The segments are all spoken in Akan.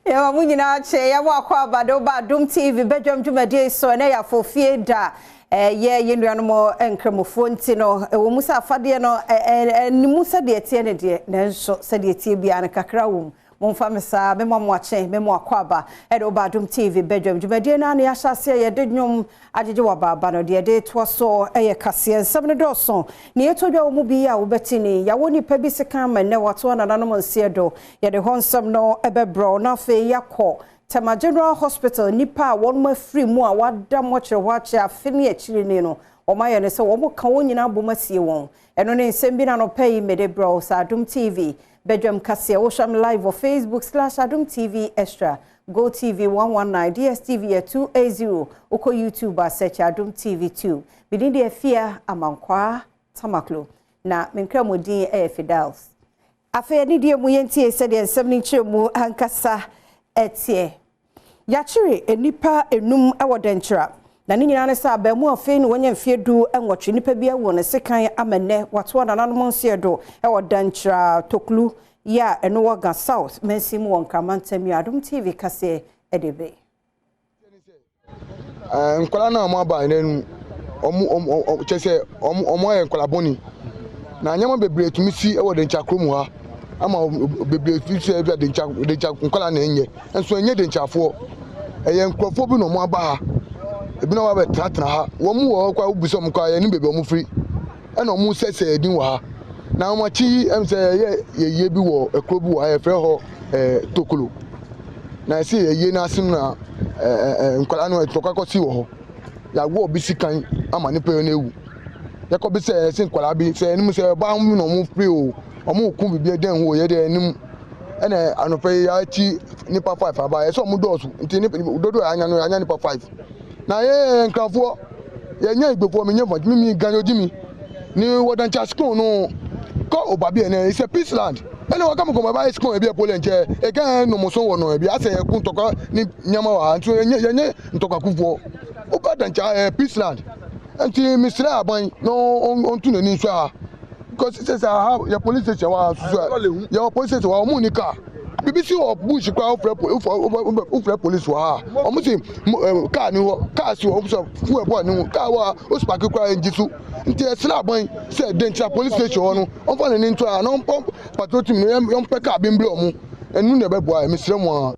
Ya munyina che ya wakwa Badom TV Badwam dwumade so na ya fofie da ye nuanom enkremofo nti no wo musa afade no ni musa de tie ne de nanso se de tie bia na kakra wom momfa mesa me moache me moakwaba edo Badom TV Badwam dwumade na na ya hyase ye de nwom ajeje wa baba no de to so eye kase nsem ne do so ne yetodwa wo mu bi ya wo betini ya woni pa bi seka ma ne wato na nanom nsie do ye de honsem no ebebro na fe yakọ Tema General Hospital nipa won ma free mu a wada mo kire wache afini akiri ni no o ma ye ne se wo mo ka wonyina bomasie won eno ne nsem bi na no pay mede bro sa Adom TV Badwam kase wo sham live on Facebook/Adom TV Extra Go TV 119 DSTV 280 uko YouTube search Adom TV 2 bidin de afia amankwa tamaklo na menkra modin Fidels afa ni de mu yentie se de nsem ni kire mu ankasa etie yachiri enipa enum ewodenchira na ni nyina ne sa ba mu afi ni wonya mfie du enwotwe nipa bia wo ne sekan amene wato na nanom nsie do ewodenchira toklu ya eno woga south mensim won kramantam Adom TV kase edebe nkwala na mo aba nenu omu chese omu ayen nkwala boni na nyama bebre tumisi ewodenchira kromu ha ama bebre fise bia de nkwala na enye enso enye de nchafo eye nkrofo bi no mo aba ha ebi na wa be tratra ha wo mu wo kwa obuso mo kwa ye ni bebe omu free e na omu sese edin wa ha na omu chi emse ye bi wo ekro bi wa ye fre ho tokolo na si ye na asim na nkwala no etokwa si wo ho ya wo bi sikan ama ni pe na ewu ya ko bi se nkwala bi se ni mu se ba mu no mu free o omu ku bibia den ho ye de nim ene anope ya chi nipa 5 aba so mu dosu nti ni dodo anya nipa 5 na ye nkrafo ye nya igbefo me nya mi ganyoji mi ni wodancha school no ko obabi ene is a peace land ene waka mo ko ba school e bi pole nche e kan no mo so wo no e bi ase ye ku ntoko ni nyama wa nti ye nya ntoko kufuo obadancha peace land nti misra aban no ontu no ni so ha because it says your police station was your police station was Monica. BBC or Bush crowd for police were almost car new cars you also full boy new car was spark cry in Jisu. Until slab boy said danger police station on falling into a non pump patrolling young pecker being blown and no never boy, Mr. Moore.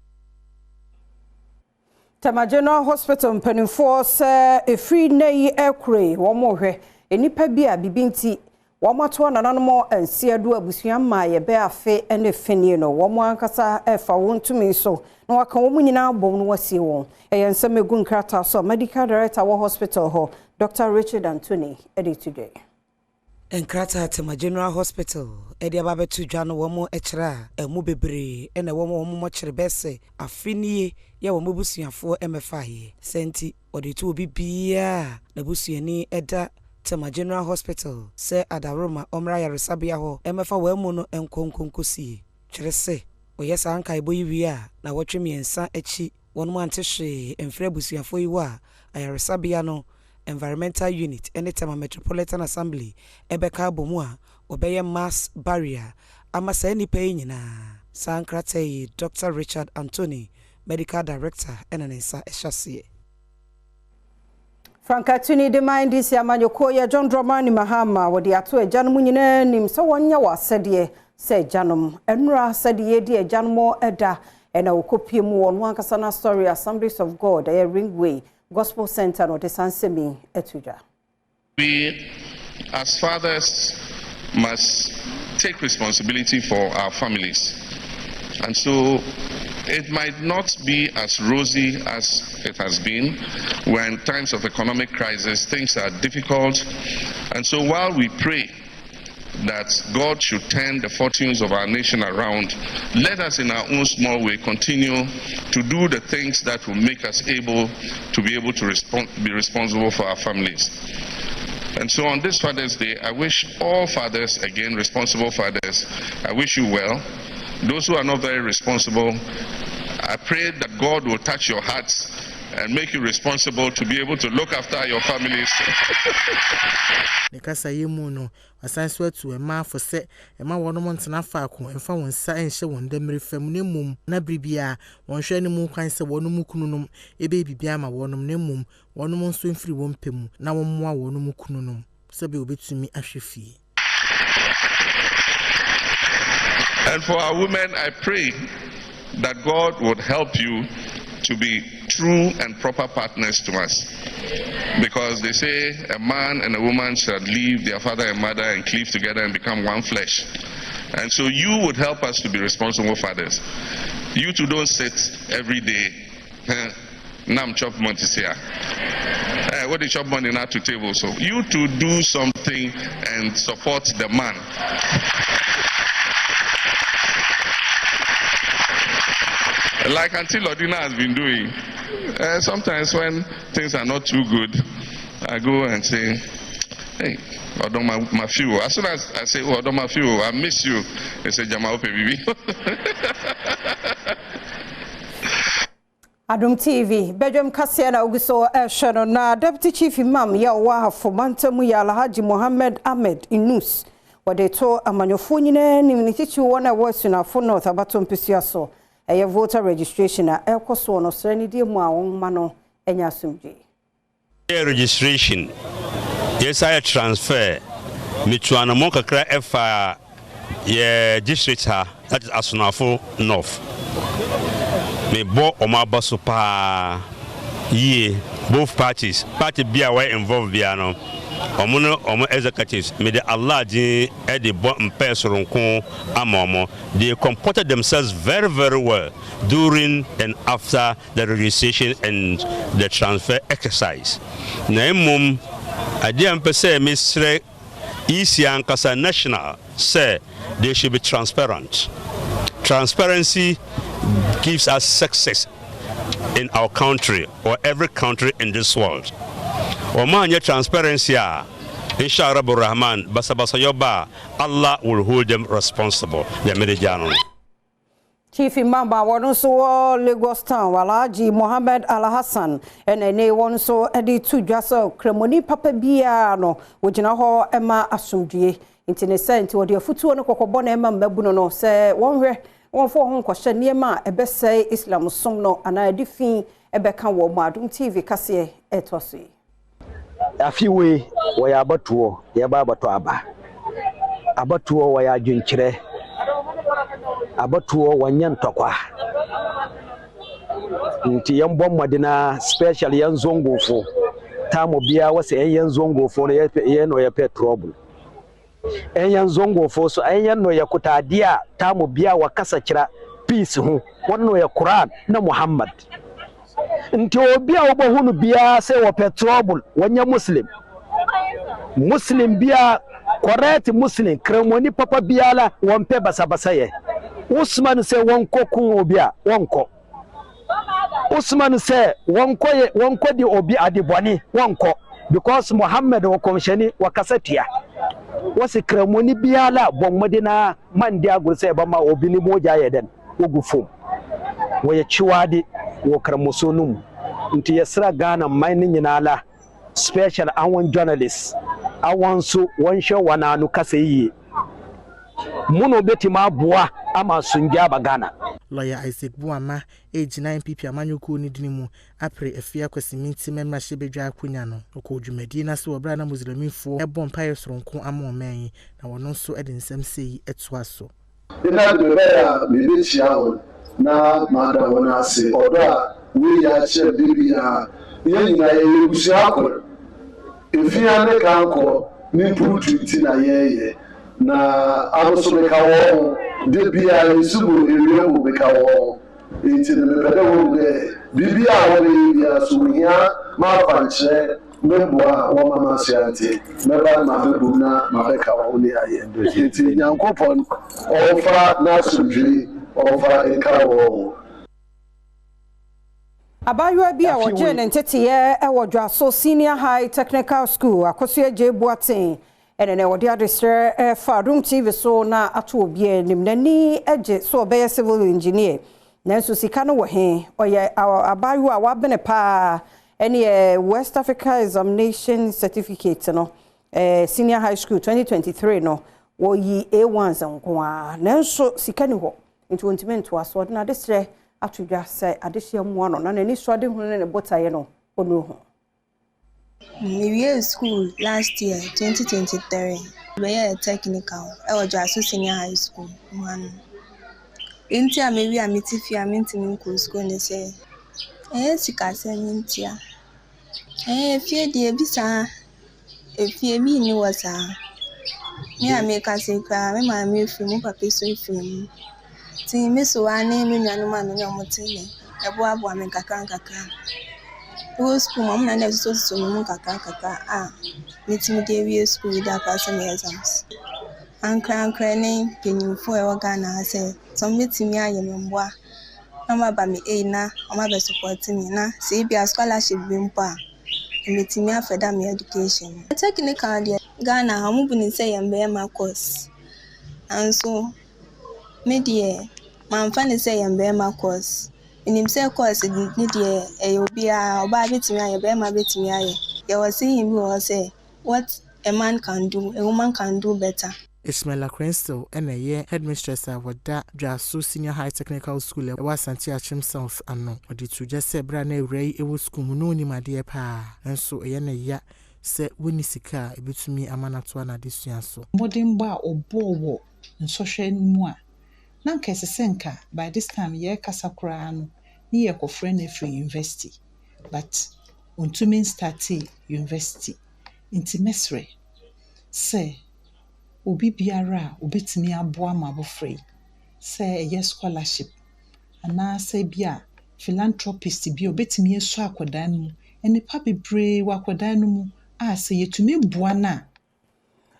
Tema General Hospital penny force a free nay aircray one more any pebia bibinti Wamato na nanomo ensia do abusua ma ye be afe ene fenie no wo mo ankasa efa wontumi so na waka wo nyina bom no wasie won ensem egu nkrata so medical director wo hospital ho Dr. Richard Anthony edit today Enkrata Tema General Hospital edi ababetu dwa no wo mo ekira emu bebre ene wo mo kire bese afenie ye wo mobusuafo emefaye senti odi obi bia na busuani eda Tema General Hospital se Adaroma omra yaresabia ho emefa wemu no enkonkonkosie kyerese oyesa anka eboyi wi a na wotwe miensa echi wonmo antehwe emfre busuafo yi wa ayaresabia no environmental unit ene Tema Metropolitan Assembly ebeka bomu a obeye mass barrier ama sa nipa nyina sankrate Dr. Richard Anthony medical director enensa ehyasie Frankatuni de mind this yamanyoko ya John Dramani Mahama wodi ato ejanom nyina nim so wonya wasede se ejanom enura sede de ejanmo eda ena okopie mu won wankasa na story Assemblies of God a Ringway Gospel Center no de Sansemi etuja. We as fathers must take responsibility for our families. And so it might not be as rosy as it has been. We're in times of economic crisis, things are difficult. And so while we pray that God should turn the fortunes of our nation around, let us in our own small way continue to do the things that will make us able to be responsible for our families. And so on this Father's Day, I wish all fathers, again, responsible fathers, I wish you well. Those who are not very responsible, I pray that God will touch your hearts and make you responsible to be able to look after your families. Nekasa yemu no asan so atu ema for se ema wono montena fa ko emfa won sa enhye won demre fam ne mum na bribia won hwe ne mu kwan se wono mu kununum ebe bibia ma wono ne mum wono mo nso mfiri won pemu na won moa wono mu kununum se be obetumi ahwefie. And for our women, I pray that God would help you to be true and proper partners to us. Because they say a man and a woman shall leave their father and mother and cleave together and become one flesh. And so you would help us to be responsible fathers. You two don't sit every day. Nam chop Montisia. What they chop money not to table. So you two do something and support the man. Like Auntie Lodina has been doing. Sometimes when things are not too good, I go and say, hey, Adom my few. As soon as I say, oh, Adom my few, I miss you. They say, Jama Ope Bibi. Adom TV, Badwam Kasiana Uguso Shono na Deputy Chief Imam ya wa Fomantamu ya Alhaji Mohammed Ahmed Inus. Wadeto amanyofo nyine ni mnitichi wona wosu na fo North Abatom Pisiaso. Eye voter registration na ekoso no srani die mu awon ma no enya asumdwe. Registration. Yes, I transfer. Mitwana mo kakra efa ye district ha, that is Asunafo North. Me bo omabaso pa ye both parties. Party bia we involved bia no. Omo executives me the Allah di e de bo mpesoronko amomo. They comported themselves very very well during and after the registration and the transfer exercise. Na emum ade ampese Mr. Isian Kasa National say they should be transparent. Transparency gives us success in our country or every country in this world. Omanya transparency, inshallah Rahman, basabasa yoba, Allah will hold them responsible. Chief Imam wonu so Lagos Town Alhaji Mohammed Al Hassan ene wonu so edi tu dwaso kremoni papa bia no wogina ho ema asomdue intine sent wodi afutuo no kokobo na ema mabuno no se wonhwe wonfo ho nkwahye niema ebese Islam som no ana edifin ebeka wo Adom TV kase etoso afiwe wo ya abatuo ya babato aba abatuo wo ya adwenkyere abatuo wanyan tokwa nti yambon madina special yan zongofo tamo bia wase yan zongofo ye no ya trouble yan zongofo so yan no ya kutadia tamo bia wakasa kira peace hu wonno ya Quran na Muhammad nti obia obohunu bia se wo trouble wanya muslim bia correct muslim kremoni papa biala wonpe basabasa ye Usman se wonko kun obia wonko Usman se wonko di obi adiboni wonko because Muhammad wo komsheni wakasatia wasi kremoni biala bommadina mandi agurse ba ma obi ni moja yeden ogufum wo chiwadi wo kramusonum nti yesra Ghana mining nyinala special awon journalist awon so wonsho wananu kaseyi muno betima boa ama sungia bagana lawyer Isaac Buama age 9 pp amanyuko ni dinimu apre efia kwasiminti memra shebedwa akunya no okodwumadi na se obra na muslimifo ebon paye soronko amomen na wono so ede nsem sei etuaso ina de ya bibechia on na mada wona se oda we ya che bibia yenya yebusia akor efia ne kanko ni putu ti na yeye na aroso bekawo de bia isubu iriemu bekawo enti ne mepede wo de bibia wole bia so hia ma fanche meboa wo mama siante meba ma bebu na ma bekawo ni aye enti nyankopon ofa na sujui ofa ekawo Abaywa bia wo je ne ntetiye e wo dwaso Senior High Technical School akoso je Buaten ene wodi adestre fa Adom TV so na ato obi enim nani eje so obeye civil engineer nanso sika no wo he oye abayu a wabene pa any West Africa examination certificate no senior high school 2023 no wo yi A1s nkoa nanso sika ni ho nti wontimento aso na desre atudwa sai adehia mu ano na nani so ade hunu ne botaye no onu ho. We school last year 2023 we are technical I was just senior high school one inti a maybe a mitifi a minti school ne say sika se mintia fie de bisa fie bi ni wasa me a make us me ma me film papa so film ti me so ane me nuanu ma no nyomotene ebo abo ame kakra school mom na so no kakra meeting dey school da pass my exams ankra ne penyimfo e waga na say some meeting me ayemboa na ba me na o ma be support me na say bi a scholarship bi mpa meeting me afeda me education technical dey Ghana ha mu bi say yembe ma course and so me dey man fan say yembe ma course in say course ni dey obi a oba betimi aye be ma betimi aye you was saying me was say what a man can do a woman can do better. Ismaila Crenstel and a headmistress of that Jasu Senior High Technical School was Santia Chim South and no, or did you just say Brane Ray, it was school no my dear pa, and so a ya said Winnie Sika, a bit to me a manatuana this year so. Modern bar or bow and social moi. Nanka senka by this time ye Casacrano, near co friend free university, but untumin starte university, intimesre. Say, Obi biara obetimi aboa ma bofrey say a scholarship ana say bia philanthropist bi obetimi esu akwadan mu enipa bebre wakwadan mu a say yetumi boa na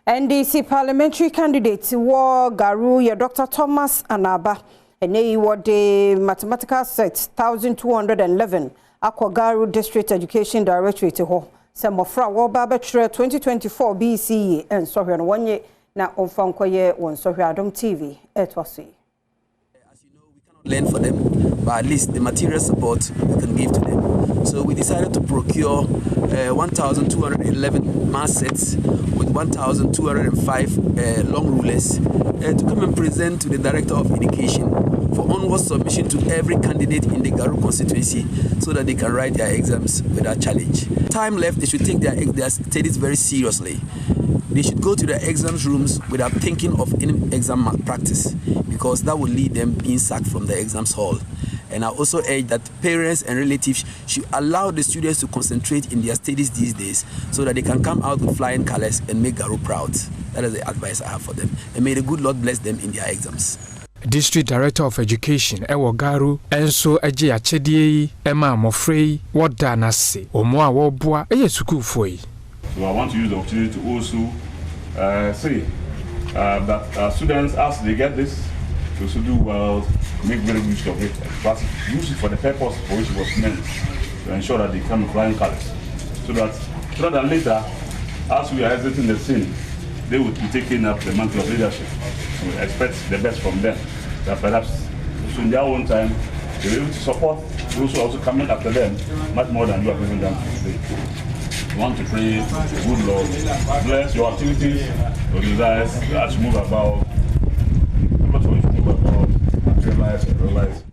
NDC parliamentary candidate war garu ya Dr. Thomas Anaba ene wo de mathematical set 1211 akwa garu district education directorate ho se mofra wo ba betre 2024 BCE en so hwe no wonye na onfankoye won so hwe Adom TV etwase. As you know, we cannot learn for them, but at least the material support we can give to them. So we decided to procure 1,211 math sets with 1,205 long rulers to come and present to the Director of Education for onward submission to every candidate in the Garu constituency so that they can write their exams without challenge. Time left, they should take their studies very seriously. They should go to the exams rooms without thinking of any exam malpractice, because that will lead them being sacked from the exams hall. And I also urge that parents and relatives should allow the students to concentrate in their studies these days so that they can come out with flying colors and make Garu proud. That is the advice I have for them. And may the good Lord bless them in their exams. District Director of Education Ewo Garu enso eje achedie ema mofrei woda na se omo a wo boa eye school foi. So I want to use the opportunity to also say that students, as they get this, to also do well, make very good use of it, but use it for the purpose for which it was meant, to ensure that they come with flying colors, so that sooner than later, as we are exiting the scene, they would be taking up the mantle of leadership. And we expect the best from them, that perhaps in their own time, they'll be able to support those who are also coming after them much more than you have given them today. I want to pray, good Lord, bless your activities, your desires, as you move about, realize.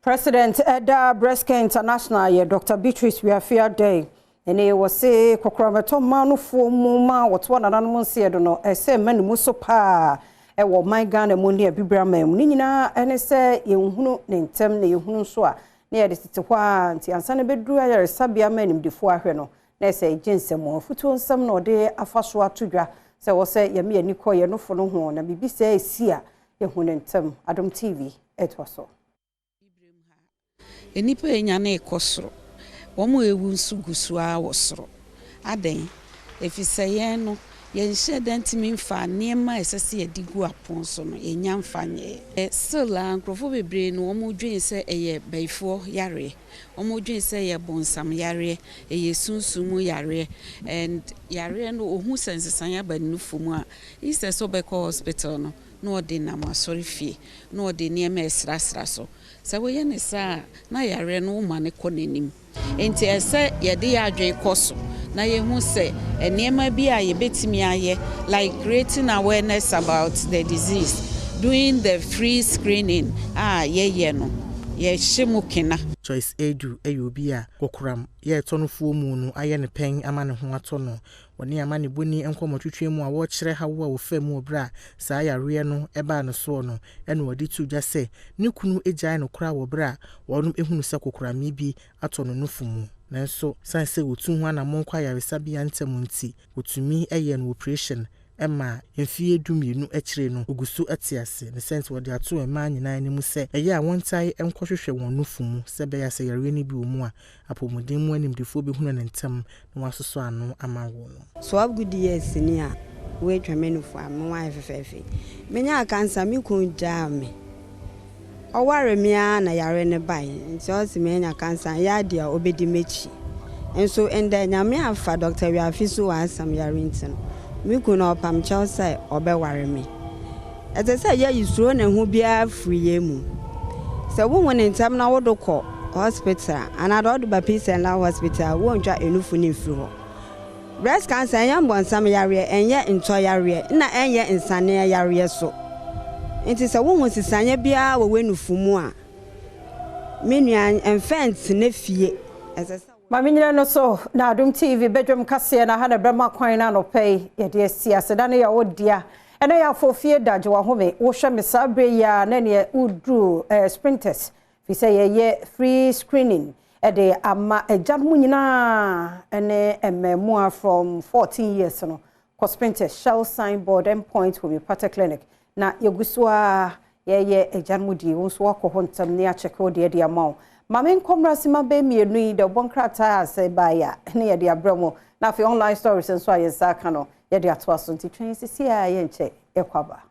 President Eda Breska International, Dr. Beatrice Wiafia Day, and he was say, Cocromato Manu for Muma, what's one another said, no, I say, Manu Musopa, and what my gun and Mundi Bibrame, Nina, and I say, you Nintem, you Hunuswa, near the Tituan, and San Bedru, Sabia men before her. Na say jense mo futu nsam no de afaso atodwa se wo se ye me aniko ye no fono ho na bibi se esia ye hunentem Adom TV etwaso enipa enya na ekosoro wo mo ewu nsugusu a wosoro aden efise ye no ye nhye dentimi mfa niema esese ye digu apon so no ye nya mfa nye still ankrofo bebre no wo mo dwen se eye baifo yare wo dwen se ye bonsam yare eye sunsumu yare and yare no ohu sensesan ya banufu mu a is so be hospital no no de na masori fie no de niema esrasra so sɛ woyɛ ne saa na yare no ma ne kɔ n'anim enti ɛsɛ yɛde yɛ adwen kɔ so na yɛhu sɛ nneɛma bi a yɛbɛtumi ayɛ like creating awareness about the disease, doing the free screening yɛyɛ no yɛhyɛ mu kena. Choice Edu obi a kokoram yɛ tɔnofoɔ mu no ayɛ ne pɛn ama ne ho atɔ no wɔne ama ne boni nkɔmɔtwetwe mu a wɔkyerɛ hawo a wɔfa mu obra saa yareɛ no ɛbaa no so no ɛna wɔde tu gya sɛ ne kunu egyae no kora wɔ bra wɔnom ehunu sɛ kokorame bi atɔ no nufu mu nanso sanse wotu ho anamɔ nkɔ ayaresa bia ntɛm nti wotumi ɛyɛ no operation Emma mfie dumienu akyire no ogusu atiase ne sense wode ato ema nyinaa ne mu sɛ ɛyɛ a wontae enkohwehwɛ wɔn nufu mu sɛ bɛyɛ sɛ yare ni bi wo mu a apomuden mu animdefo behunu ne ntam na wasoso ano ama wo no so ab good years ni a we twame nufu am wa fefefe menya kansa mi kun jam ɔware me a na yare ne bai nti o si menya kansa ya dia obedi mechi enso enda nyame afa Dr. Wiafiso wa asam yare ntin mi kuna opam chelsea obeware me ete se ye yisuro na hu bia free ye mu se wo won ntam na wo dokɔ hospital another do ba peace and love hospital wo ntwa enufu ni firi ho breast cancer yan bonsam yare enye nto yare na enye insane yare so enti se wo won sisanye bia wo wenufu mu a menua enfant na fie ese Maminyina no so na Adom TV Badwam kase na ha na brama kwan na no pay ye de siase da ne ya wodia ene ya fofie daje wa home wo hwe me sabre ya na ne udru sprinters fi say ye free screening e de ama agya mu nyina ene ememua from 14 years no ko sprinters shall sign board endpoint will be part clinic na yegusua ye agya mu di wo so akọ hontam ne a check o de amount Mamin komrasima be mienu yi de bonkrata ase baya ne ye de abramo na fi online stories nso aye saka no ye de ato aso nti twen sisi a ye nche ekwaba